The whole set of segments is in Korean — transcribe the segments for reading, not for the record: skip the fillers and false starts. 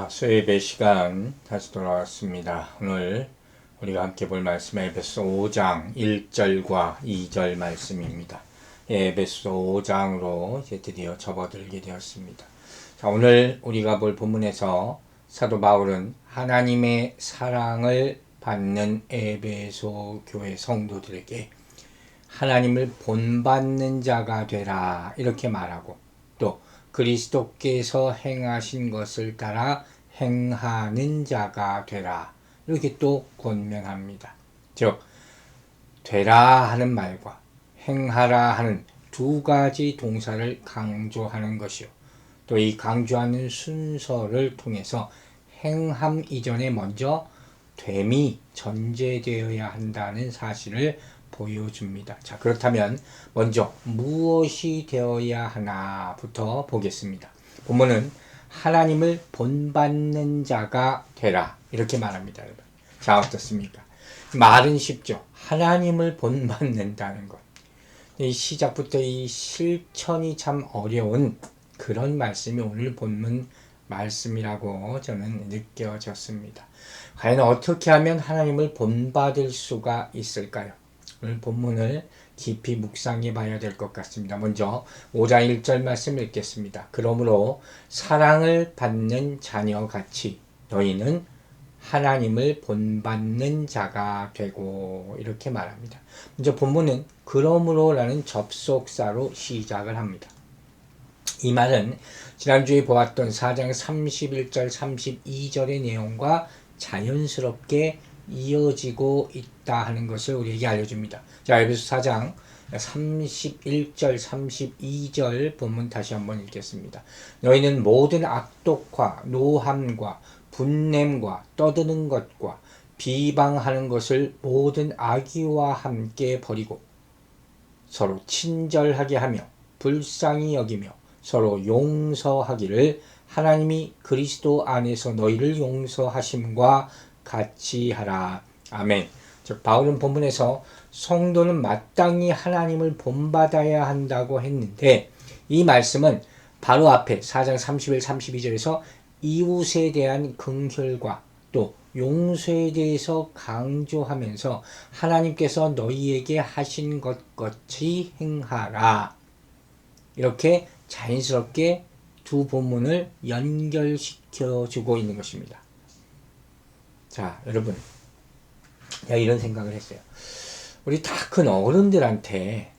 수요예배 시간 다시 돌아왔습니다. 오늘 우리가 함께 볼 말씀은 에베소 5장 1절과 2절 말씀입니다. 에베소 5장으로 이제 드디어 접어들게 되었습니다. 자, 오늘 우리가 볼 본문에서 사도 바울은 하나님의 사랑을 받는 에베소 교회 성도들에게 하나님을 본받는 자가 되라 이렇게 말하고, 또 그리스도께서 행하신 것을 따라 행하는 자가 되라 이렇게 또 권면합니다. 즉 되라 하는 말과 행하라 하는 두 가지 동사를 강조하는 것이요, 또 이 강조하는 순서를 통해서 행함 이전에 먼저 됨이 전제되어야 한다는 사실을 보여줍니다. 자, 그렇다면 먼저 무엇이 되어야 하나부터 보겠습니다. 본문은 하나님을 본받는 자가 되라 이렇게 말합니다. 여러분. 자, 어떻습니까? 말은 쉽죠. 하나님을 본받는다는 것. 이 시작부터 이 실천이 참 어려운 그런 말씀이 오늘 본문 말씀이라고 저는 느껴졌습니다. 과연 어떻게 하면 하나님을 본받을 수가 있을까요? 오늘 본문을 깊이 묵상해 봐야 될 것 같습니다. 먼저 5장 1절 말씀 읽겠습니다. 그러므로 사랑을 받는 자녀같이 너희는 하나님을 본받는 자가 되고 이렇게 말합니다. 먼저 본문은 그러므로 라는 접속사로 시작을 합니다. 이 말은 지난주에 보았던 4장 31절 32절의 내용과 자연스럽게 이어지고 있다 하는 것을 우리에게 알려줍니다. 자, 에베소 4장 31절 32절 본문 다시 한번 읽겠습니다. 너희는 모든 악독과 노함과 분냄과 떠드는 것과 비방하는 것을 모든 악의와 함께 버리고 서로 친절하게 하며 불쌍히 여기며 서로 용서하기를 하나님이 그리스도 안에서 너희를 용서하심과 같이 하라. 아멘. 즉 바울은 본문에서 성도는 마땅히 하나님을 본받아야 한다고 했는데, 이 말씀은 바로 앞에 4장 31, 32절에서 이웃에 대한 긍휼과 또 용서에 대해서 강조하면서 하나님께서 너희에게 하신 것 같이 행하라 이렇게 자연스럽게 두 본문을 연결시켜 주고 있는 것입니다. 자, 여러분, 내가 이런 생각을 했어요. 우리 다 큰 어른들한테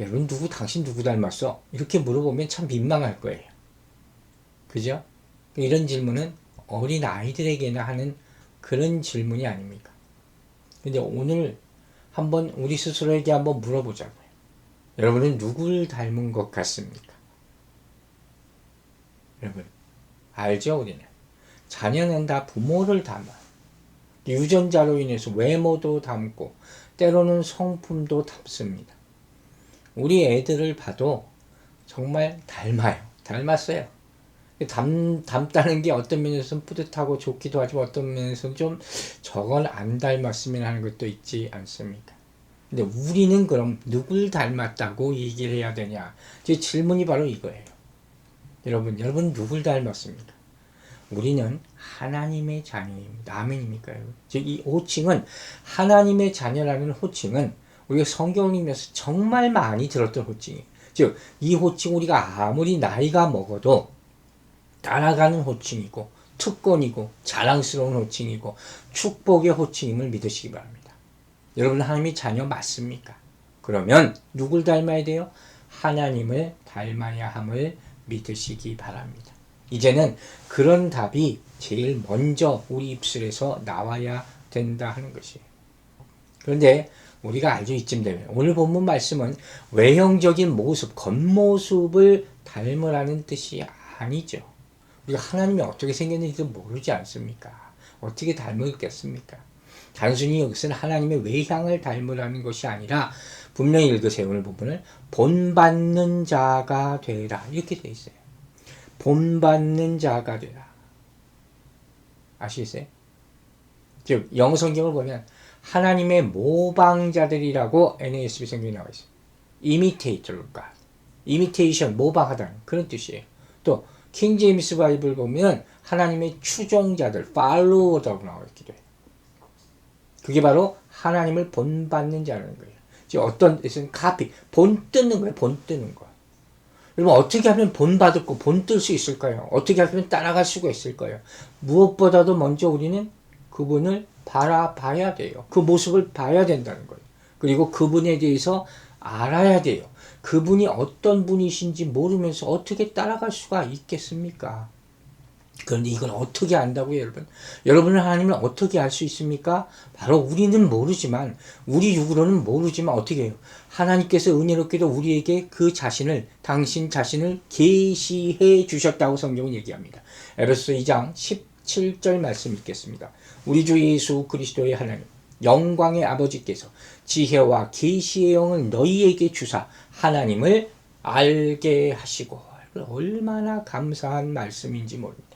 여러분 당신 누구 닮았어? 이렇게 물어보면 참 민망할 거예요. 그죠? 이런 질문은 어린 아이들에게나 하는 그런 질문이 아닙니까? 근데 오늘 한번 우리 스스로에게 한번 물어보자고요. 여러분은 누굴 닮은 것 같습니까? 여러분 알죠? 우리는 자녀는 다 부모를 닮아요. 유전자로 인해서 외모도 닮고 때로는 성품도 닮습니다. 우리 애들을 봐도 정말 닮았어요. 닮다는 게 어떤 면에서는 뿌듯하고 좋기도 하지만 어떤 면에서는 좀 저건 안 닮았으면 하는 것도 있지 않습니까? 근데 우리는 그럼 누굴 닮았다고 얘기를 해야 되냐? 제 질문이 바로 이거예요. 여러분 누굴 닮았습니까? 우리는 하나님의 자녀입니다. 아멘입니까? 즉 이 호칭은, 하나님의 자녀라는 호칭은 우리가 성경을 읽으면서 정말 많이 들었던 호칭이에요. 즉 이 호칭 우리가 아무리 나이가 먹어도 따라가는 호칭이고 특권이고 자랑스러운 호칭이고 축복의 호칭임을 믿으시기 바랍니다. 여러분 하나님의 자녀 맞습니까? 그러면 누굴 닮아야 돼요? 하나님을 닮아야 함을 믿으시기 바랍니다. 이제는 그런 답이 제일 먼저 우리 입술에서 나와야 된다 하는 것이에요. 그런데 우리가 알죠, 이쯤 되면. 오늘 본문 말씀은 외형적인 모습, 겉모습을 닮으라는 뜻이 아니죠. 우리가 하나님이 어떻게 생겼는지도 모르지 않습니까? 어떻게 닮을겠습니까? 단순히 여기서는 하나님의 외향을 닮으라는 것이 아니라 분명히 읽으세요. 오늘 본문을 본받는 자가 되라 이렇게 돼 있어요. 본받는 자가 되라. 아시겠어요? 즉 영어 성경을 보면 하나님의 모방자들이라고 NASB 성경에 나와 있어요. imitator가, imitation 모방하다는 그런 뜻이에요. 또 킹 제임스 바이블 보면 하나님의 추종자들, 팔로워라고 나와 있기도 해요. 그게 바로 하나님을 본받는 자라는 거예요. 지금 어떤 뜻은 카피, 본뜨는 거예요. 본뜨는 거. 여러분 어떻게 하면 본받고 본뜰 수 있을까요? 어떻게 하면 따라갈 수가 있을까요? 무엇보다도 먼저 우리는 그분을 바라봐야 돼요. 그 모습을 봐야 된다는 거예요. 그리고 그분에 대해서 알아야 돼요. 그분이 어떤 분이신지 모르면서 어떻게 따라갈 수가 있겠습니까? 그런데 이건 어떻게 안다고요, 여러분? 여러분은 하나님을 어떻게 알 수 있습니까? 바로 우리는 모르지만, 우리 육으로는 모르지만 어떻게 해요? 하나님께서 은혜롭게도 우리에게 그 자신을, 당신 자신을 계시해 주셨다고 성경은 얘기합니다. 에베소서 2장 17절 말씀 읽겠습니다. 우리 주 예수 그리스도의 하나님, 영광의 아버지께서 지혜와 계시의 영을 너희에게 주사 하나님을 알게 하시고, 얼마나 감사한 말씀인지 모릅니다.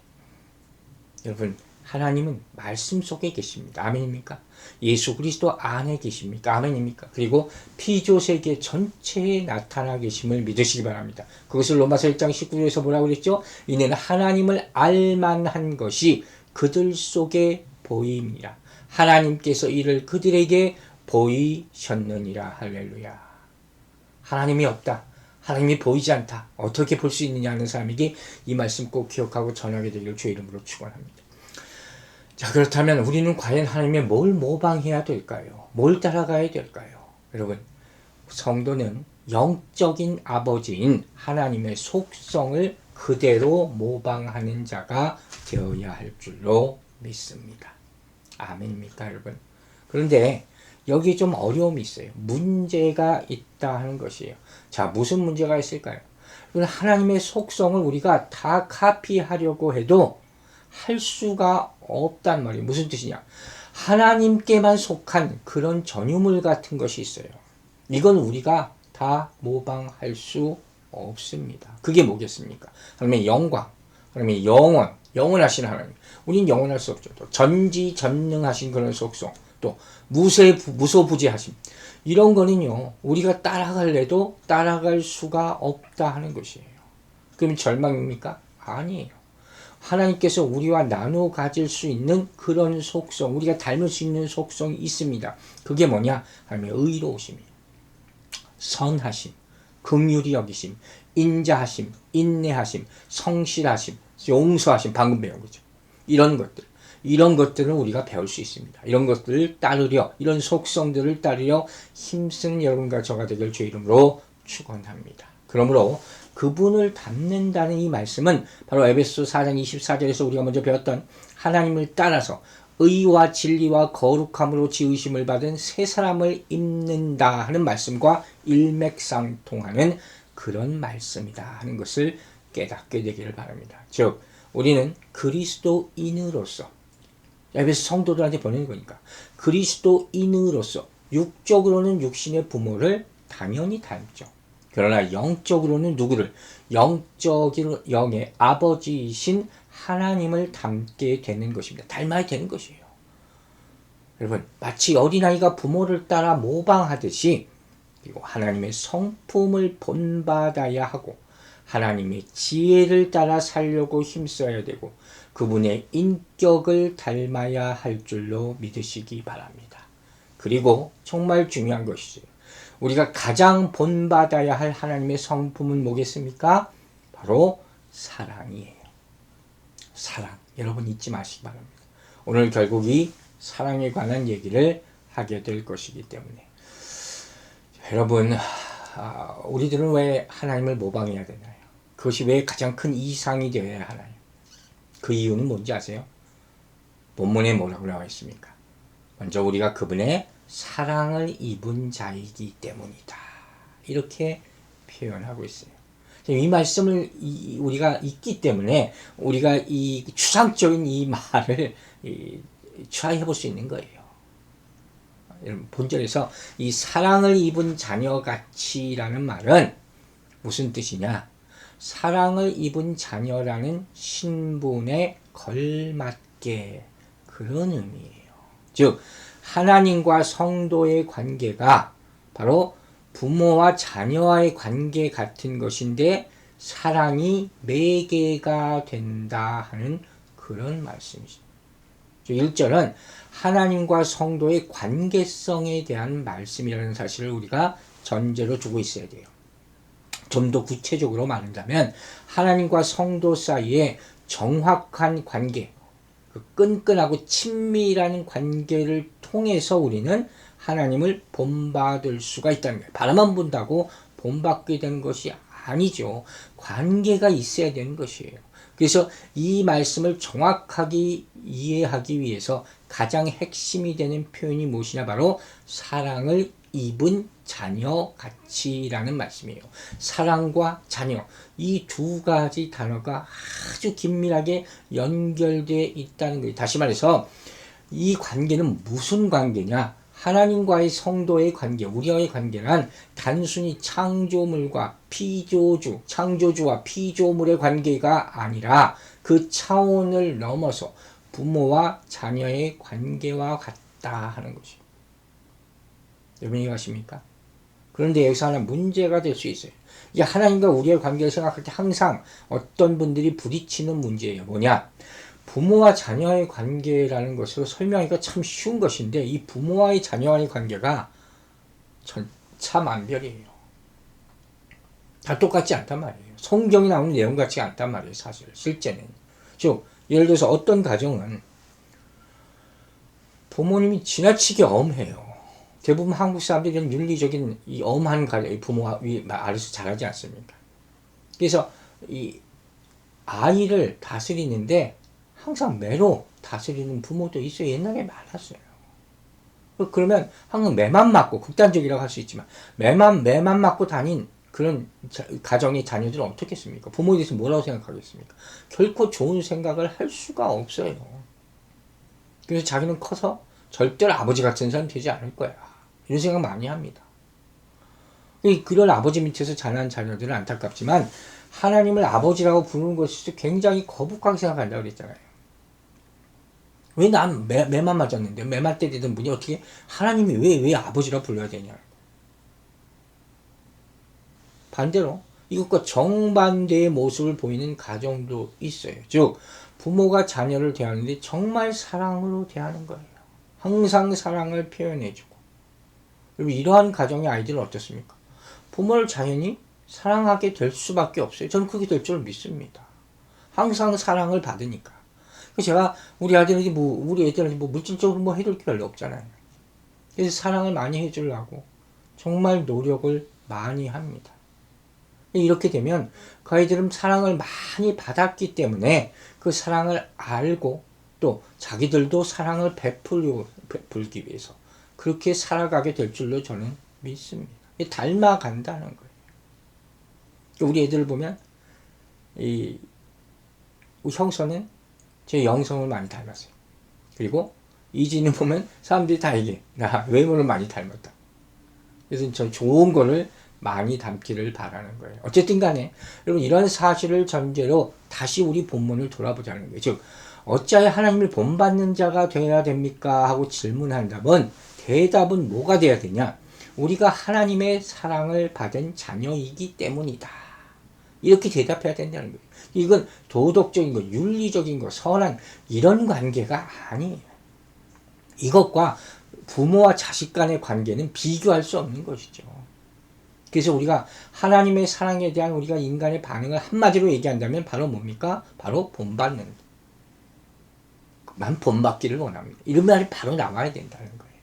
여러분, 하나님은 말씀 속에 계십니다. 아멘입니까? 예수 그리스도 안에 계십니까? 아멘입니까? 그리고 피조 세계 전체에 나타나 계심을 믿으시기 바랍니다. 그것을 로마서 1장 19절에서 뭐라고 그랬죠? 이는 하나님을 알만한 것이 그들 속에 보임이라. 하나님께서 이를 그들에게 보이셨느니라. 할렐루야. 하나님이 없다. 하나님이 보이지 않다. 어떻게 볼 수 있느냐 하는 사람에게 이 말씀 꼭 기억하고 전하게 되기를 주의 이름으로 축원합니다. 자, 그렇다면 우리는 과연 하나님의 뭘 모방해야 될까요? 뭘 따라가야 될까요? 여러분, 성도는 영적인 아버지인 하나님의 속성을 그대로 모방하는 자가 되어야 할 줄로 믿습니다. 아멘입니까, 여러분? 그런데 여기 좀 어려움이 있어요. 문제가 있다 하는 것이에요. 자, 무슨 문제가 있을까요? 하나님의 속성을 우리가 다 카피하려고 해도 할 수가 없단 말이에요. 무슨 뜻이냐? 하나님께만 속한 그런 전유물 같은 것이 있어요. 이건 우리가 다 모방할 수 없습니다. 그게 뭐겠습니까? 하나님의 영광, 하나님의 영원, 영원하신 하나님. 우린 영원할 수 없죠. 또 전지전능하신 그런 속성, 또 무소부재하심. 이런 거는요, 우리가 따라갈래도 따라갈 수가 없다 하는 것이에요. 그럼 절망입니까? 아니에요. 하나님께서 우리와 나누어 가질 수 있는 그런 속성, 우리가 닮을 수 있는 속성이 있습니다. 그게 뭐냐? 하나님의 의로우심이에요. 선하심, 긍휼히 여기심, 인자하심, 인내하심, 성실하심, 용서하심, 방금 배운 거죠. 이런 것들을 우리가 배울 수 있습니다. 이런 것들을 따르려, 이런 속성들을 따르려 힘쓰는 여러분과 저가 되길 주의 이름으로 축원합니다. 그러므로 그분을 닮는다는 이 말씀은 바로 에베소 4장 24절에서 우리가 먼저 배웠던 하나님을 따라서 의와 진리와 거룩함으로 지으심을 받은 새 사람을 입는다 하는 말씀과 일맥상통하는 그런 말씀이다 하는 것을 깨닫게 되기를 바랍니다. 즉 우리는 그리스도인으로서, 에베소 성도들한테 보내는 거니까, 그리스도인으로서 육적으로는 육신의 부모를 당연히 닮죠. 그러나 영적으로는 누구를? 영의 아버지이신 하나님을 닮게 되는 것입니다. 닮아야 되는 것이에요. 여러분, 마치 어린아이가 부모를 따라 모방하듯이, 그리고 하나님의 성품을 본받아야 하고 하나님의 지혜를 따라 살려고 힘써야 되고 그분의 인격을 닮아야 할 줄로 믿으시기 바랍니다. 그리고 정말 중요한 것이죠. 우리가 가장 본받아야 할 하나님의 성품은 뭐겠습니까? 바로 사랑이에요. 사랑. 여러분 잊지 마시기 바랍니다. 오늘 결국 이 사랑에 관한 얘기를 하게 될 것이기 때문에 여러분, 우리들은 왜 하나님을 모방해야 되나요? 그것이 왜 가장 큰 이상이 되어야 하나요? 그 이유는 뭔지 아세요? 본문에 뭐라고 나와 있습니까? 먼저 우리가 그분의 사랑을 입은 자이기 때문이다. 이렇게 표현하고 있어요. 이 말씀을 우리가 읽기 때문에 우리가 이 추상적인 이 말을 추하해 볼 수 있는 거예요. 여러분, 본절에서 이 사랑을 입은 자녀같이라는 말은 무슨 뜻이냐? 사랑을 입은 자녀라는 신분에 걸맞게, 그런 의미예요. 즉 하나님과 성도의 관계가 바로 부모와 자녀와의 관계 같은 것인데 사랑이 매개가 된다 하는 그런 말씀이죠. 1절은 하나님과 성도의 관계성에 대한 말씀이라는 사실을 우리가 전제로 두고 있어야 돼요. 좀 더 구체적으로 말한다면 하나님과 성도 사이에 정확한 관계, 그 끈끈하고 친밀한 관계를 통해서 우리는 하나님을 본받을 수가 있다는 거예요. 바라만 본다고 본받게 되는 것이 아니죠. 관계가 있어야 되는 것이에요. 그래서 이 말씀을 정확하게 이해하기 위해서 가장 핵심이 되는 표현이 무엇이냐, 바로 사랑을 입은 자녀 같이라는 말씀이에요. 사랑과 자녀, 이 두 가지 단어가 아주 긴밀하게 연결되어 있다는 거예요. 다시 말해서 이 관계는 무슨 관계냐? 하나님과의 성도의 관계, 우리와의 관계란 단순히 창조물과 피조주, 창조주와 피조물의 관계가 아니라 그 차원을 넘어서 부모와 자녀의 관계와 같다 하는 것이에요. 여러분 이해하십니까? 그런데 여기서 하나 문제가 될 수 있어요. 이게 하나님과 우리의 관계를 생각할 때 항상 어떤 분들이 부딪히는 문제예요. 뭐냐? 부모와 자녀의 관계라는 것으로 설명하기가 참 쉬운 것인데, 이 부모와의 자녀와의 관계가 천차만별이에요. 다 똑같지 않단 말이에요. 성경이 나오는 내용 같지 않단 말이에요. 사실 실제는. 즉 예를 들어서 어떤 가정은 부모님이 지나치게 엄해요. 대부분 한국 사람들은 윤리적인 이 엄한 가정, 부모와 아래서 자라지 않습니까? 그래서 이 아이를 다스리는데 항상 매로 다스리는 부모도 있어요. 옛날에 많았어요. 그러면 항상 매만 맞고, 극단적이라고 할 수 있지만 매만 맞고 다닌 그런 가정의 자녀들은 어떻겠습니까? 부모에 대해서 뭐라고 생각하겠습니까? 결코 좋은 생각을 할 수가 없어요. 그래서 자기는 커서 절대로 아버지 같은 사람 되지 않을 거야, 이런 생각 많이 합니다. 그런 아버지 밑에서 자란 자녀들은 안타깝지만 하나님을 아버지라고 부르는 것이 굉장히 거북하게 생각한다고 그랬잖아요. 왜 난 매만 맞았는데, 매만 때리던 분이 어떻게 하나님이 왜 아버지라고 불러야 되냐. 반대로 이것과 정반대의 모습을 보이는 가정도 있어요. 즉 부모가 자녀를 대하는데 정말 사랑으로 대하는 거예요. 항상 사랑을 표현해주고. 그리고 이러한 가정의 아이들은 어떻습니까? 부모를 자연히 사랑하게 될 수밖에 없어요. 저는 그렇게 될 줄 믿습니다. 항상 사랑을 받으니까. 제가 우리 애들한테 물질적으로 해줄 게 별로 없잖아요. 그래서 사랑을 많이 해주려고 정말 노력을 많이 합니다. 이렇게 되면 그 아이들은 사랑을 많이 받았기 때문에 그 사랑을 알고 또 자기들도 사랑을 베풀기 위해서 그렇게 살아가게 될 줄로 저는 믿습니다. 닮아간다는 거예요. 우리 애들을 보면 이 형서는 제 영성을 많이 닮았어요. 그리고 이진을 보면 사람들이 다 이게 나 외모를 많이 닮았다. 그래서 저 좋은 거를 많이 담기를 바라는 거예요. 어쨌든 간에 여러분, 이런 사실을 전제로 다시 우리 본문을 돌아보자는 거예요. 즉 어찌하여 하나님을 본받는 자가 되어야 됩니까? 하고 질문한다면 대답은 뭐가 돼야 되냐? 우리가 하나님의 사랑을 받은 자녀이기 때문이다. 이렇게 대답해야 된다는 거예요. 이건 도덕적인 거, 윤리적인 거, 선한 이런 관계가 아니에요. 이것과 부모와 자식 간의 관계는 비교할 수 없는 것이죠. 그래서 우리가 하나님의 사랑에 대한 우리가 인간의 반응을 한마디로 얘기한다면 바로 뭡니까? 바로 본받는. 난 본받기를 원합니다. 이런 말이 바로 나와야 된다는 거예요.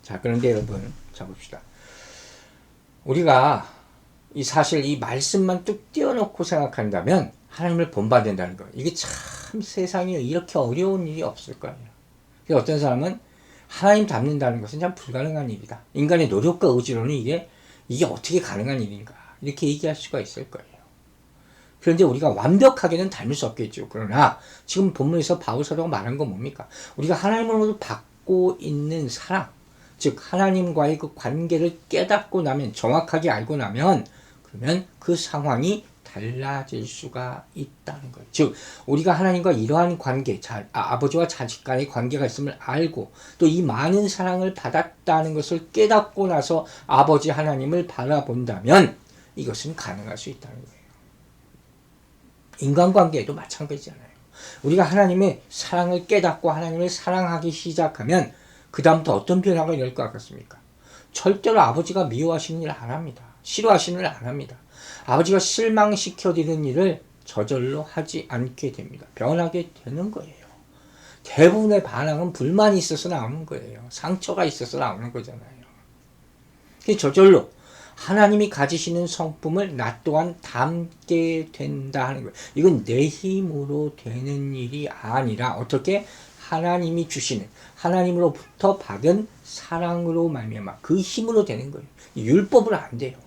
자, 그런데 여러분, 자 봅시다. 우리가 이 사실 이 말씀만 뚝 띄워놓고 생각한다면 하나님을 본받는다는 거예요. 이게 참 세상에 이렇게 어려운 일이 없을 거예요. 그래서 어떤 사람은 하나님 닮는다는 것은 참 불가능한 일이다. 인간의 노력과 의지로는 이게 어떻게 가능한 일인가, 이렇게 얘기할 수가 있을 거예요. 그런데 우리가 완벽하게는 닮을 수 없겠죠. 그러나 지금 본문에서 바울 사도가 말한 건 뭡니까? 우리가 하나님으로부터 받고 있는 사랑, 즉 하나님과의 그 관계를 깨닫고 나면, 정확하게 알고 나면, 그러면 그 상황이 달라질 수가 있다는 거예요. 즉 우리가 하나님과 이러한 관계, 아버지와 자식 간의 관계가 있음을 알고 또 이 많은 사랑을 받았다는 것을 깨닫고 나서 아버지 하나님을 바라본다면 이것은 가능할 수 있다는 거예요. 인간관계에도 마찬가지잖아요. 우리가 하나님의 사랑을 깨닫고 하나님을 사랑하기 시작하면 그 다음부터 어떤 변화가 일어날 것 같습니까? 절대로 아버지가 미워하시는 일 안 합니다. 싫어하시는 일 안 합니다. 아버지가 실망시켜드리는 일을 저절로 하지 않게 됩니다. 변하게 되는 거예요. 대부분의 반항은 불만이 있어서 나오는 거예요. 상처가 있어서 나오는 거잖아요. 저절로 하나님이 가지시는 성품을 나 또한 담게 된다 하는 거예요. 이건 내 힘으로 되는 일이 아니라 어떻게 하나님이 주시는 하나님으로부터 받은 사랑으로 말미암아 그 힘으로 되는 거예요. 율법으로 안 돼요.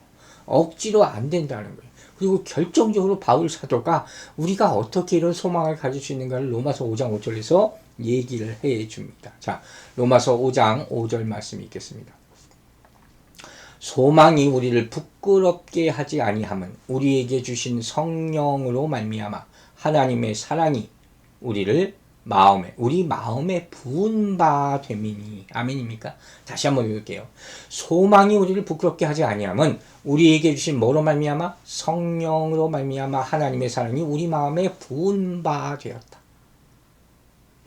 억지로 안 된다는 거예요. 그리고 결정적으로 바울 사도가 우리가 어떻게 이런 소망을 가질 수 있는가를 로마서 5장 5절에서 얘기를 해 줍니다. 자, 로마서 5장 5절 말씀이 있겠습니다. 소망이 우리를 부끄럽게 하지 아니함은 우리에게 주신 성령으로 말미암아 하나님의 사랑이 우리 마음에 부은 바 됨이니. 아멘입니까? 다시 한번 읽을게요. 소망이 우리를 부끄럽게 하지 아니함은 우리에게 주신 뭐로 말미암아? 성령으로 말미암아 하나님의 사랑이 우리 마음에 부은 바 되었다.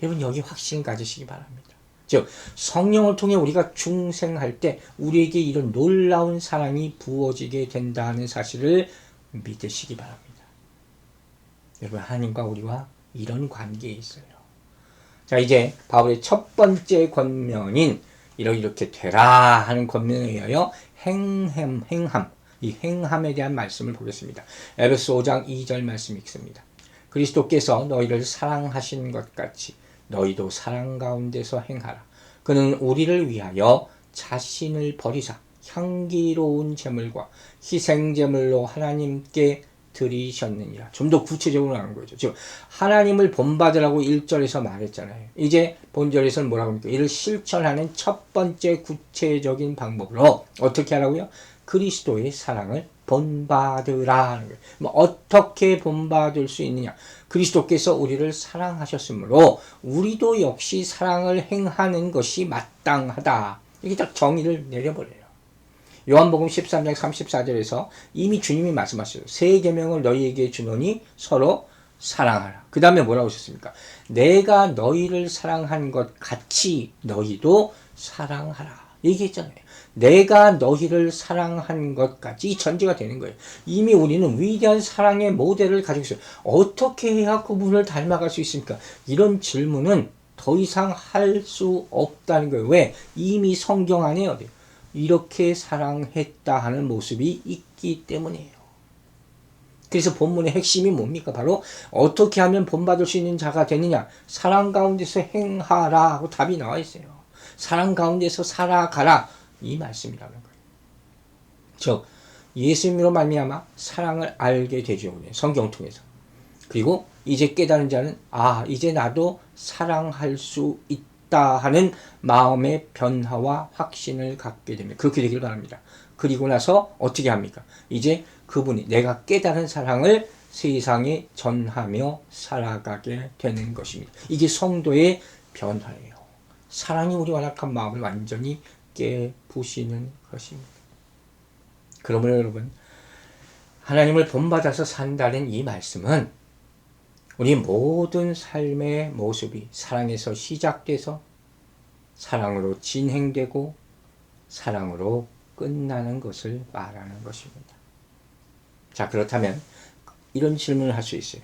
여러분 여기 확신 가지시기 바랍니다. 즉 성령을 통해 우리가 중생할 때 우리에게 이런 놀라운 사랑이 부어지게 된다는 사실을 믿으시기 바랍니다. 여러분 하나님과 우리와 이런 관계에 있어요. 자, 이제 바울의 첫 번째 권면인 이렇게 되라 하는 권면에 의하여 행함, 이 행함에 대한 말씀을 보겠습니다. 에베소 5장 2절 말씀이 있습니다. 그리스도께서 너희를 사랑하신 것 같이 너희도 사랑 가운데서 행하라. 그는 우리를 위하여 자신을 버리사 향기로운 제물과 희생제물로 하나님께 드리셨느니라. 좀 더 구체적으로 하는 거죠. 즉 하나님을 본받으라고 1절에서 말했잖아요. 이제 본절에서는 뭐라고 합니까? 이를 실천하는 첫 번째 구체적인 방법으로 어떻게 하라고요? 그리스도의 사랑을 본받으라 하는 거예요. 어떻게 본받을 수 있느냐? 그리스도께서 우리를 사랑하셨으므로 우리도 역시 사랑을 행하는 것이 마땅하다. 이렇게 딱 정의를 내려버려요. 요한복음 13장 34절에서 이미 주님이 말씀하셨어요. 새 계명을 너희에게 주노니 서로 사랑하라. 그 다음에 뭐라고 하셨습니까? 내가 너희를 사랑한 것 같이 너희도 사랑하라. 얘기했잖아요. 내가 너희를 사랑한 것 같이 이 전제가 되는 거예요. 이미 우리는 위대한 사랑의 모델을 가지고 있어요. 어떻게 해야 그분을 닮아갈 수 있습니까? 이런 질문은 더 이상 할 수 없다는 거예요. 왜? 이미 성경 안에 어디요? 이렇게 사랑했다 하는 모습이 있기 때문이에요. 그래서 본문의 핵심이 뭡니까? 바로 어떻게 하면 본받을 수 있는 자가 되느냐? 사랑 가운데서 행하라 하고 답이 나와 있어요. 사랑 가운데서 살아가라. 이 말씀이라는 거예요. 즉 예수님으로 말미암아 사랑을 알게 되죠. 성경 통해서. 그리고 이제 깨달은 자는 이제 나도 사랑할 수 있다 하는 마음의 변화와 확신을 갖게 됩니다. 그렇게 되길 바랍니다. 그리고 나서 어떻게 합니까? 이제 그분이 내가 깨달은 사랑을 세상에 전하며 살아가게 되는 것입니다. 이게 성도의 변화예요. 사랑이 우리 완악한 마음을 완전히 깨부시는 것입니다. 그러므로 여러분, 하나님을 본받아서 산다는 이 말씀은 우리 모든 삶의 모습이 사랑에서 시작돼서 사랑으로 진행되고 사랑으로 끝나는 것을 말하는 것입니다. 자, 그렇다면 이런 질문을 할 수 있어요.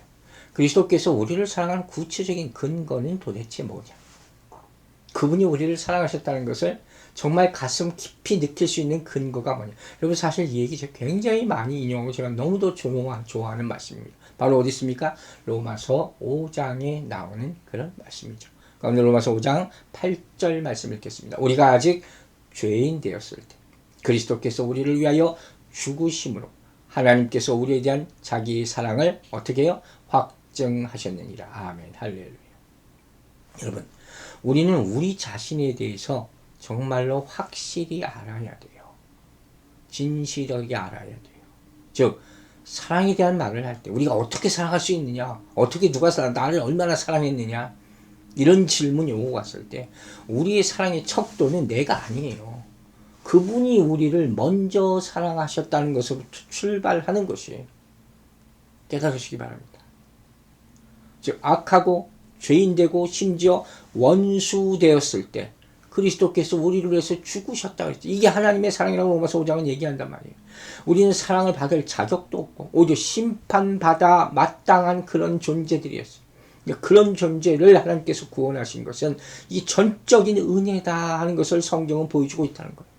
그리스도께서 우리를 사랑하는 구체적인 근거는 도대체 뭐냐? 그분이 우리를 사랑하셨다는 것을 정말 가슴 깊이 느낄 수 있는 근거가 뭐냐? 여러분 사실 이 얘기 제가 굉장히 많이 인용하고 제가 너무도 좋아하는 말씀입니다. 바로 어디 있습니까? 로마서 5장에 나오는 그런 말씀이죠. 오늘 로마서 5장 8절 말씀 읽겠습니다. 우리가 아직 죄인 되었을 때 그리스도께서 우리를 위하여 죽으심으로 하나님께서 우리에 대한 자기의 사랑을 어떻게 해요? 확증하셨느니라. 아멘. 할렐루야. 여러분, 우리는 우리 자신에 대해서 정말로 확실히 알아야 돼요. 진실하게 알아야 돼요. 즉 사랑에 대한 말을 할 때 우리가 어떻게 사랑할 수 있느냐, 어떻게 누가 나를 얼마나 사랑했느냐, 이런 질문이 오고 갔을 때 우리의 사랑의 척도는 내가 아니에요. 그분이 우리를 먼저 사랑하셨다는 것으로부터 출발하는 것이에요. 깨달으시기 바랍니다. 즉 악하고 죄인되고 심지어 원수 되었을 때 그리스도께서 우리를 위해서 죽으셨다 그랬죠. 이게 하나님의 사랑이라고 로마서 5장은 얘기한단 말이에요. 우리는 사랑을 받을 자격도 없고 오히려 심판받아 마땅한 그런 존재들이었어요. 그런 존재를 하나님께서 구원하신 것은 이 전적인 은혜다 하는 것을 성경은 보여주고 있다는 거예요.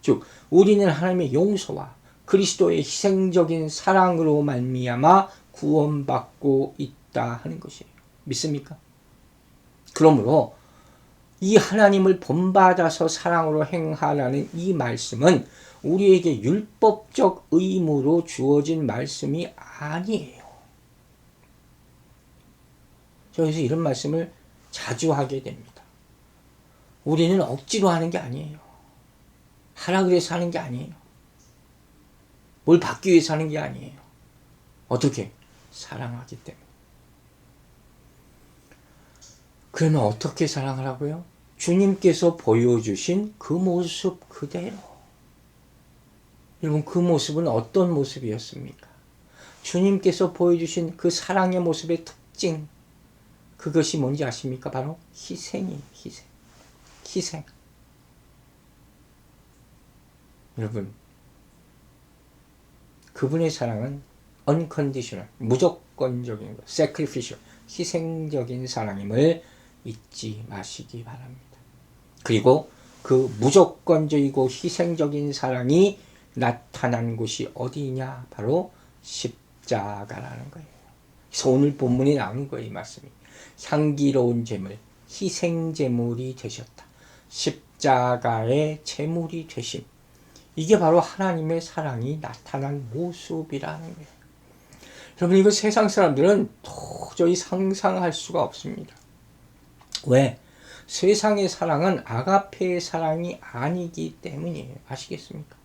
즉 우리는 하나님의 용서와 그리스도의 희생적인 사랑으로 말미암아 구원받고 있다 하는 것이에요. 믿습니까? 그러므로 이 하나님을 본받아서 사랑으로 행하라는 이 말씀은 우리에게 율법적 의무로 주어진 말씀이 아니에요. 그래서 이런 말씀을 자주 하게 됩니다. 우리는 억지로 하는 게 아니에요. 하라 그래서 하는 게 아니에요. 뭘 받기 위해서 하는 게 아니에요. 어떻게? 사랑하기 때문에. 그러면 어떻게 사랑하라고요? 주님께서 보여주신 그 모습 그대로. 여러분 그 모습은 어떤 모습이었습니까? 주님께서 보여주신 그 사랑의 모습의 특징, 그것이 뭔지 아십니까? 바로 희생이에요. 희생. 여러분 그분의 사랑은 unconditional, 무조건적인 것, sacrificial, 희생적인 사랑임을 잊지 마시기 바랍니다. 그리고 그 무조건적이고 희생적인 사랑이 나타난 곳이 어디냐? 바로 십자가라는 거예요. 그래서 오늘 본문에 나오는 거예요. 이 말씀이. 향기로운 제물, 희생제물이 되셨다. 십자가의 제물이 되심. 이게 바로 하나님의 사랑이 나타난 모습이라는 거예요. 여러분 이거 세상 사람들은 도저히 상상할 수가 없습니다. 왜? 세상의 사랑은 아가페의 사랑이 아니기 때문이에요. 아시겠습니까?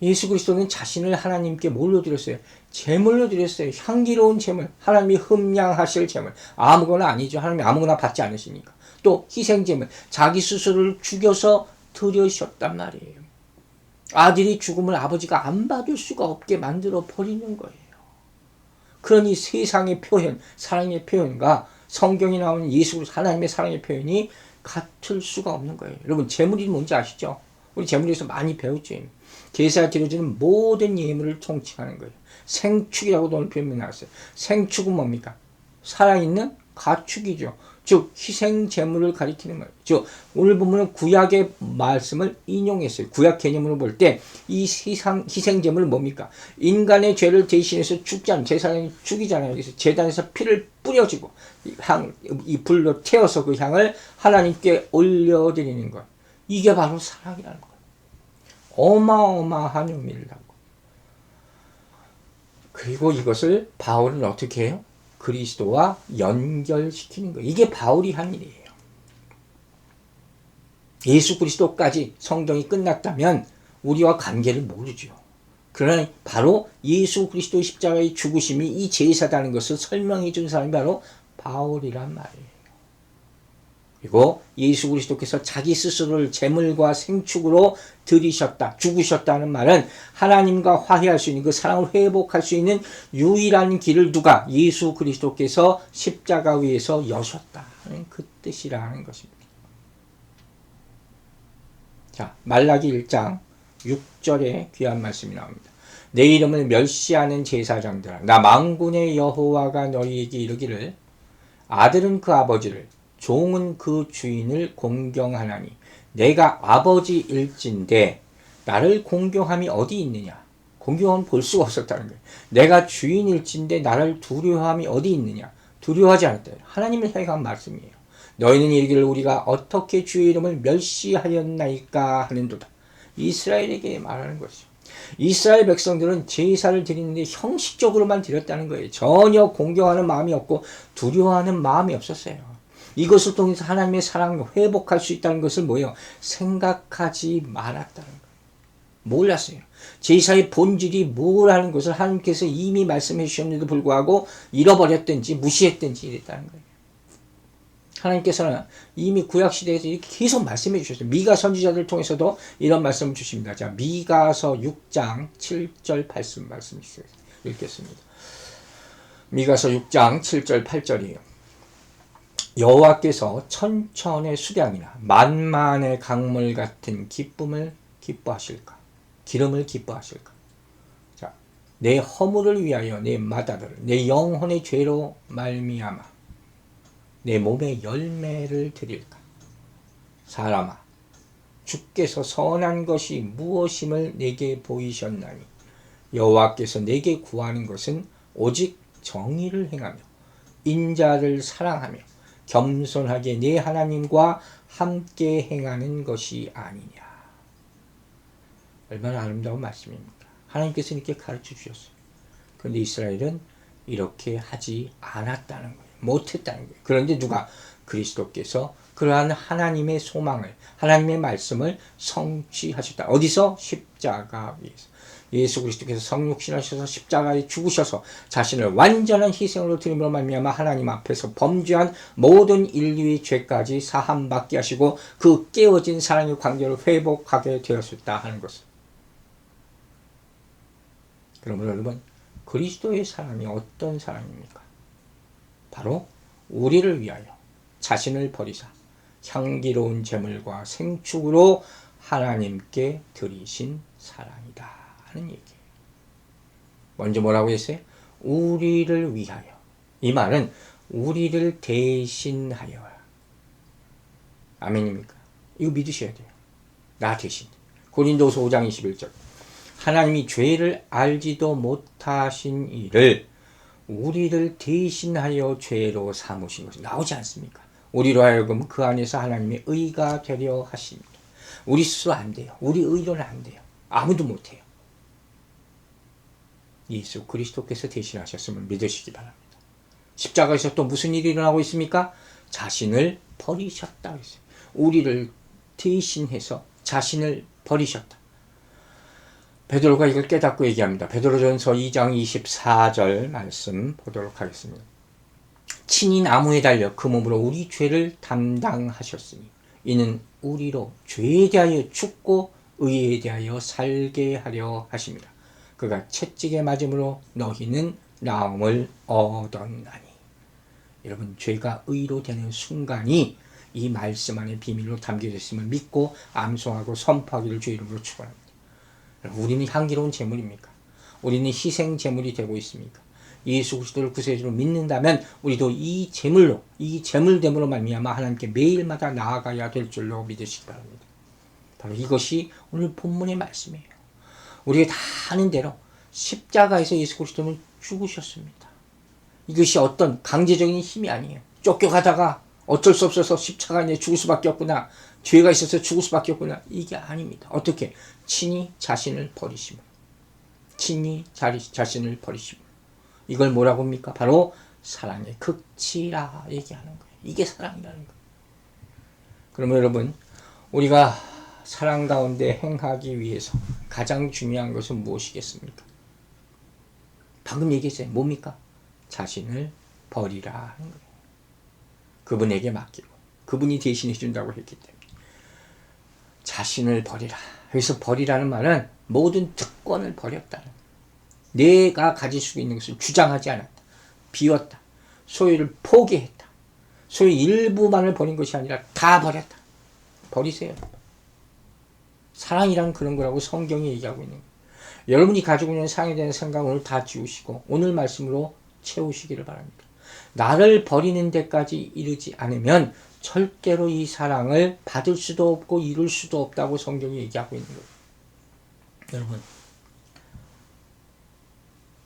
예수 그리스도는 자신을 하나님께 뭘로 드렸어요? 제물로 드렸어요. 향기로운 제물, 하나님이 흠양하실 제물. 아무거나 아니죠. 하나님이 아무거나 받지 않으시니까. 또 희생제물, 자기 스스로를 죽여서 드리셨단 말이에요. 아들이 죽음을 아버지가 안 받을 수가 없게 만들어 버리는 거예요. 그러니 세상의 표현, 사랑의 표현과 성경에 나오는 예수 그리스도 하나님의 사랑의 표현이 같을 수가 없는 거예요. 여러분 제물이 뭔지 아시죠? 우리 제물에서 많이 배웠죠. 제사에 드려지는 모든 예물을 통칭하는 거예요. 생축이라고도 오늘 표현이 나왔어요. 생축은 뭡니까? 살아있는 가축이죠. 즉 희생 제물을 가리키는 거예요. 즉 오늘 보면 구약의 말씀을 인용했어요. 구약 개념으로 볼 때 이 희생 제물은 뭡니까? 인간의 죄를 대신해서 죽지 않는 제사장이 죽이잖아요. 그래서 제단에서 피를 뿌려주고 이 불로 태워서 그 향을 하나님께 올려드리는 것. 이게 바로 사랑이라는 거예요. 어마어마한 의미를 담고. 그리고 이것을 바울은 어떻게 해요? 그리스도와 연결시키는 거예요. 이게 바울이 한 일이에요. 예수 그리스도까지 성경이 끝났다면 우리와 관계를 모르죠. 그러나 바로 예수 그리스도의 십자가의 죽으심이 이 제사다는 것을 설명해 준 사람이 바로 바울이란 말이에요. 그리고 예수 그리스도께서 자기 스스로를 제물과 생축으로 드리셨다, 죽으셨다는 말은 하나님과 화해할 수 있는 그 사랑을 회복할 수 있는 유일한 길을 누가? 예수 그리스도께서 십자가 위에서 여셨다는 그 뜻이라는 것입니다. 자, 말라기 1장 6절에 귀한 말씀이 나옵니다. 내 이름을 멸시하는 제사장들아, 나 만군의 여호와가 너희에게 이르기를 아들은 그 아버지를 종은 그 주인을 공경하나니 내가 아버지일진데 나를 공경함이 어디 있느냐? 공경은 볼 수가 없었다는 거예요. 내가 주인일진데 나를 두려워함이 어디 있느냐? 두려워하지 않았다. 하나님을 향해 한 말씀이에요. 너희는 이르기를 우리가 어떻게 주의 이름을 멸시하였나이까 하는도다. 이스라엘에게 말하는 것이죠. 이스라엘 백성들은 제사를 드리는데 형식적으로만 드렸다는 거예요. 전혀 공경하는 마음이 없고 두려워하는 마음이 없었어요. 이것을 통해서 하나님의 사랑을 회복할 수 있다는 것을 뭐예요? 생각하지 말았다는 거예요. 몰랐어요. 제사의 본질이 뭐라는 것을 하나님께서 이미 말씀해 주셨는데도 불구하고 잃어버렸든지 무시했든지 이랬다는 거예요. 하나님께서는 이미 구약시대에서 이렇게 계속 말씀해 주셨어요. 미가 선지자들을 통해서도 이런 말씀을 주십니다. 자, 미가서 6장 7절 8절 말씀 있어요. 읽겠습니다. 미가서 6장 7절 8절이에요. 여호와께서 천천의 수량이나 만만의 강물 같은 기쁨을 기뻐하실까? 기름을 기뻐하실까? 자, 내 허물을 위하여 내 마다를 내 영혼의 죄로 말미암아 내 몸의 열매를 드릴까? 사람아, 주께서 선한 것이 무엇임을 내게 보이셨나니 여호와께서 내게 구하는 것은 오직 정의를 행하며 인자를 사랑하며 겸손하게 내 하나님과 함께 행하는 것이 아니냐. 얼마나 아름다운 말씀입니까? 하나님께서 이렇게 가르쳐 주셨어요. 그런데 이스라엘은 이렇게 하지 않았다는 거예요. 못했다는 거예요. 그런데 누가? 그리스도께서 그러한 하나님의 소망을, 하나님의 말씀을 성취하셨다. 어디서? 십자가 위에서. 예수 그리스도께서 성육신하셔서 십자가에 죽으셔서 자신을 완전한 희생으로 드림으로 말미암아 하나님 앞에서 범죄한 모든 인류의 죄까지 사함받게 하시고 그 깨어진 사랑의 관계를 회복하게 되었다 하는 것을. 그러므로 여러분, 그리스도의 사랑이 어떤 사랑입니까? 바로 우리를 위하여 자신을 버리사 향기로운 제물과 생축으로 하나님께 드리신 사랑이다 하는 얘기예요. 먼저 뭐라고 했어요? 우리를 위하여. 이 말은 우리를 대신하여. 아멘입니까? 이거 믿으셔야 돼요. 나 대신. 고린도서 5장 21절. 하나님이 죄를 알지도 못하신 이를 우리를 대신하여 죄로 삼으신 것이 나오지 않습니까? 우리로 하여금 그 안에서 하나님의 의가 되려 하십니다. 우리 스스로 안 돼요. 우리 의로는 안 돼요. 아무도 못해요. 예수 그리스도께서 대신하셨음을 믿으시기 바랍니다. 십자가에서 또 무슨 일이 일어나고 있습니까? 자신을 버리셨다 했어요. 우리를 대신해서 자신을 버리셨다. 베드로가 이걸 깨닫고 얘기합니다. 베드로전서 2장 24절 말씀 보도록 하겠습니다. 친히 나무에 달려 그 몸으로 우리 죄를 담당하셨으니 이는 우리로 죄에 대하여 죽고 의에 대하여 살게 하려 하십니다. 그가 채찍에 맞음으로 너희는 나음을 얻었나니. 여러분, 죄가 의로 되는 순간이 이 말씀 안에 비밀로 담겨져 있음을 믿고 암송하고 선포하기를 주 이름으로 축원합니다. 우리는 향기로운 제물입니까? 우리는 희생 제물이 되고 있습니까? 예수 그리스도를 구세주로 믿는다면 우리도 이 제물로, 이 제물됨으로 말미암아 하나님께 매일마다 나아가야 될 줄로 믿으시기 바랍니다. 바로 이것이 오늘 본문의 말씀이에요. 우리가 다 아는 대로 십자가에서 예수 그리스도는 죽으셨습니다. 이것이 어떤 강제적인 힘이 아니에요. 쫓겨가다가 어쩔 수 없어서 십자가에 죽을 수밖에 없구나. 죄가 있어서 죽을 수밖에 없구나. 이게 아닙니다. 어떻게? 친히 자신을 버리심으로. 친히 자신을 버리심으로. 이걸 뭐라고 합니까? 바로 사랑의 극치라 얘기하는 거예요. 이게 사랑이라는 거예요. 그러면 여러분, 우리가 사랑 가운데 행하기 위해서 가장 중요한 것은 무엇이겠습니까? 방금 얘기했어요. 뭡니까? 자신을 버리라 하는 거예요. 그분에게 맡기고 그분이 대신해 준다고 했기 때문에 자신을 버리라. 여기서 버리라는 말은 모든 특권을 버렸다는 거예요. 내가 가질 수 있는 것을 주장하지 않았다. 비웠다. 소유를 포기했다. 소유 일부만을 버린 것이 아니라 다 버렸다. 버리세요. 사랑이란 그런 거라고 성경이 얘기하고 있는 거예요. 여러분이 가지고 있는 사랑에 대한 생각을 오늘 다 지우시고 오늘 말씀으로 채우시기를 바랍니다. 나를 버리는 데까지 이르지 않으면 절대로 이 사랑을 받을 수도 없고 이룰 수도 없다고 성경이 얘기하고 있는 거예요. 여러분,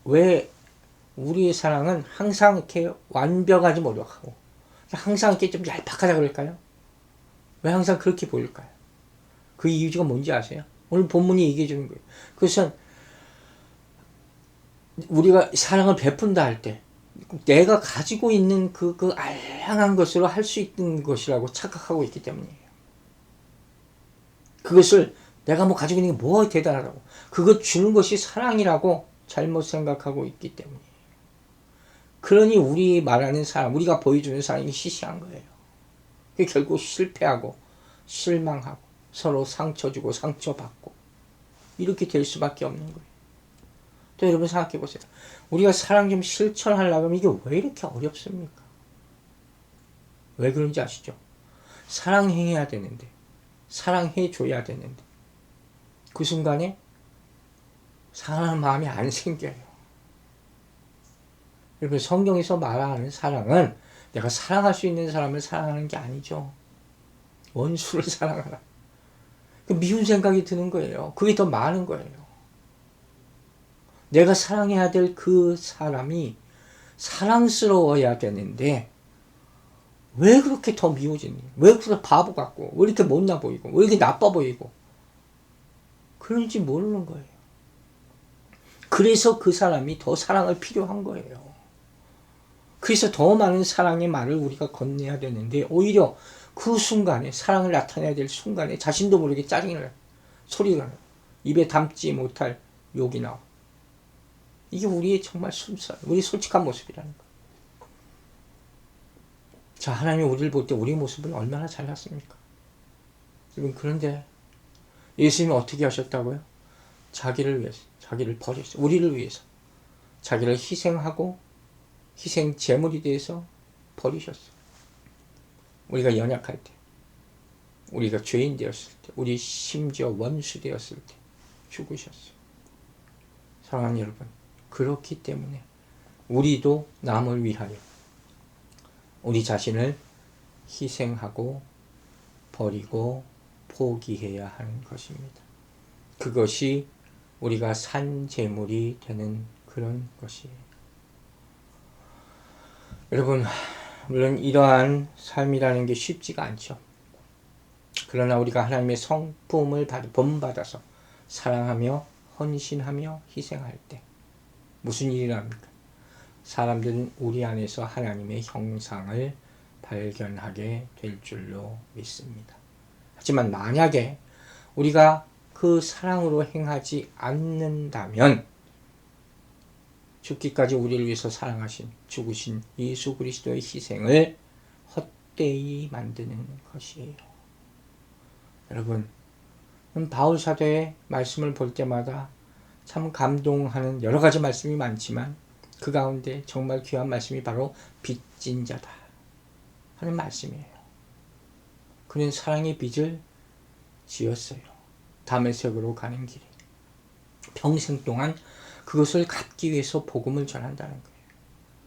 왜 우리의 사랑은 항상 이렇게 완벽하지 못하고 항상 이렇게 좀 얄팍하다 그럴까요? 왜 항상 그렇게 보일까요? 그 이유가 뭔지 아세요? 오늘 본문이 얘기해 주는 거예요. 그것은 우리가 사랑을 베푼다 할 때 내가 가지고 있는 그 알량한 것으로 할 수 있는 것이라고 착각하고 있기 때문이에요. 그것을 내가 뭐 가지고 있는 게 뭐 대단하다고 그것 주는 것이 사랑이라고 잘못 생각하고 있기 때문이에요. 그러니 우리 말하는 사랑, 우리가 보여주는 사랑이 시시한 거예요. 결국 실패하고 실망하고 서로 상처 주고 상처받고 이렇게 될 수밖에 없는 거예요. 또 여러분 생각해 보세요. 우리가 사랑 좀 실천하려고 하면 이게 왜 이렇게 어렵습니까? 왜 그런지 아시죠? 사랑해야 되는데, 사랑해 줘야 되는데 그 순간에 사랑하는 마음이 안 생겨요. 여러분 성경에서 말하는 사랑은 내가 사랑할 수 있는 사람을 사랑하는 게 아니죠. 원수를 사랑하라. 미운 생각이 드는 거예요. 그게 더 많은 거예요. 내가 사랑해야 될 그 사람이 사랑스러워야 되는데 왜 그렇게 더 미워지니? 왜 그렇게 바보 같고 왜 이렇게 못나 보이고 왜 이렇게 나빠 보이고 그런지 모르는 거예요. 그래서 그 사람이 더 사랑을 필요한 거예요. 그래서 더 많은 사랑의 말을 우리가 건네야 되는데 오히려 그 순간에 사랑을 나타내야 될 순간에 자신도 모르게 짜증이 나요. 소리가 나요. 입에 담지 못할 욕이 나와. 이게 우리의 정말 우리 솔직한 모습이라는 거예요. 자, 하나님이 우리를 볼 때 우리 모습은 얼마나 잘났습니까? 여러분 그런데 예수님이 어떻게 하셨다고요? 자기를 위해서, 자기를 버렸어요. 우리를 위해서. 자기를 희생하고 희생 제물이 돼서 버리셨어요. 우리가 연약할 때, 우리가 죄인 되었을 때, 우리 심지어 원수 되었을 때 죽으셨어요. 사랑하는 여러분, 그렇기 때문에 우리도 남을 위하여 우리 자신을 희생하고 버리고 포기해야 하는 것입니다. 그것이 우리가 산 제물이 되는 그런 것이에요. 여러분, 물론 이러한 삶이라는 게 쉽지가 않죠. 그러나 우리가 하나님의 성품을 본받아서 사랑하며 헌신하며 희생할 때 무슨 일이 납니까? 사람들은 우리 안에서 하나님의 형상을 발견하게 될 줄로 믿습니다. 하지만 만약에 우리가 그 사랑으로 행하지 않는다면 죽기까지 우리를 위해서 사랑하신 죽으신 예수 그리스도의 희생을 헛되이 만드는 것이에요. 여러분, 바울 사도의 말씀을 볼 때마다 참 감동하는 여러 가지 말씀이 많지만 그 가운데 정말 귀한 말씀이 바로 빚진 자다 하는 말씀이에요. 그는 사랑의 빚을 지었어요. 다메섹으로 가는 길에 평생 동안 그것을 갚기 위해서 복음을 전한다는 거예요.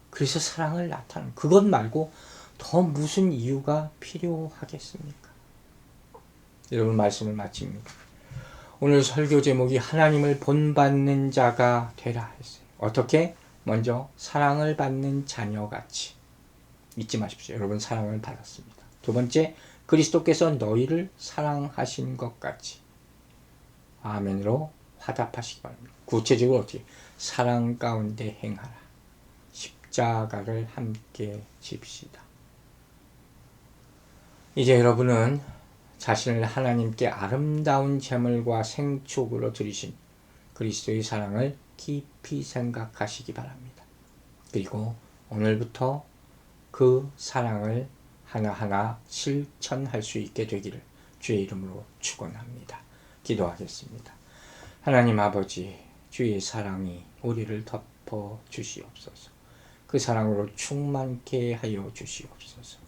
그래서 사랑을 나타내는 그것 말고 더 무슨 이유가 필요하겠습니까? 여러분 말씀을 마칩니다. 오늘 설교 제목이 하나님을 본받는 자가 되라 했어요. 어떻게? 먼저 사랑을 받는 자녀같이. 잊지 마십시오. 여러분 사랑을 받았습니다. 두 번째, 그리스도께서 너희를 사랑하신 것 같이. 아멘으로 화답하시기 바랍니다. 구체적으로 어떻게? 사랑 가운데 행하라. 십자가를 함께 집시다. 이제 여러분은 자신을 하나님께 아름다운 제물과 생축으로 드리신 그리스도의 사랑을 깊이 생각하시기 바랍니다. 그리고 오늘부터 그 사랑을 하나하나 실천할 수 있게 되기를 주의 이름으로 축원합니다. 기도하겠습니다. 하나님 아버지, 주의 사랑이 우리를 덮어 주시옵소서. 그 사랑으로 충만케 하여 주시옵소서.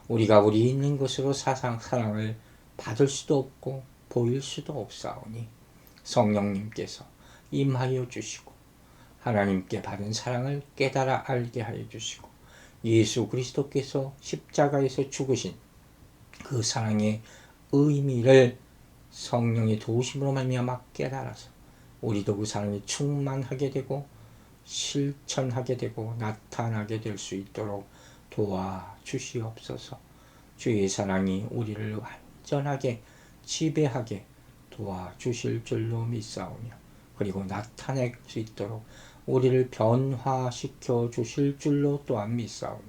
우리가 우리 있는 것으로 사랑을 받을 수도 없고 보일 수도 없사오니 성령님께서 임하여 주시고 하나님께 받은 사랑을 깨달아 알게 하여 주시고 예수 그리스도께서 십자가에서 죽으신 그 사랑의 의미를 성령의 도우심으로 말미암아 깨달아서 우리도 그 사랑이 충만하게 되고 실천하게 되고 나타나게 될 수 있도록 도와주시옵소서. 주의 사랑이 우리를 완전하게 지배하게 도와주실 줄로 믿사오며 그리고 나타낼 수 있도록 우리를 변화시켜 주실 줄로 또한 믿사오며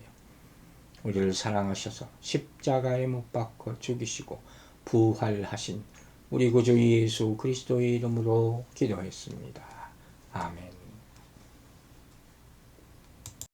우리를 사랑하셔서 십자가에 못 박혀 죽이시고 부활하신 우리 구주 예수 그리스도의 이름으로 기도했습니다. 아멘.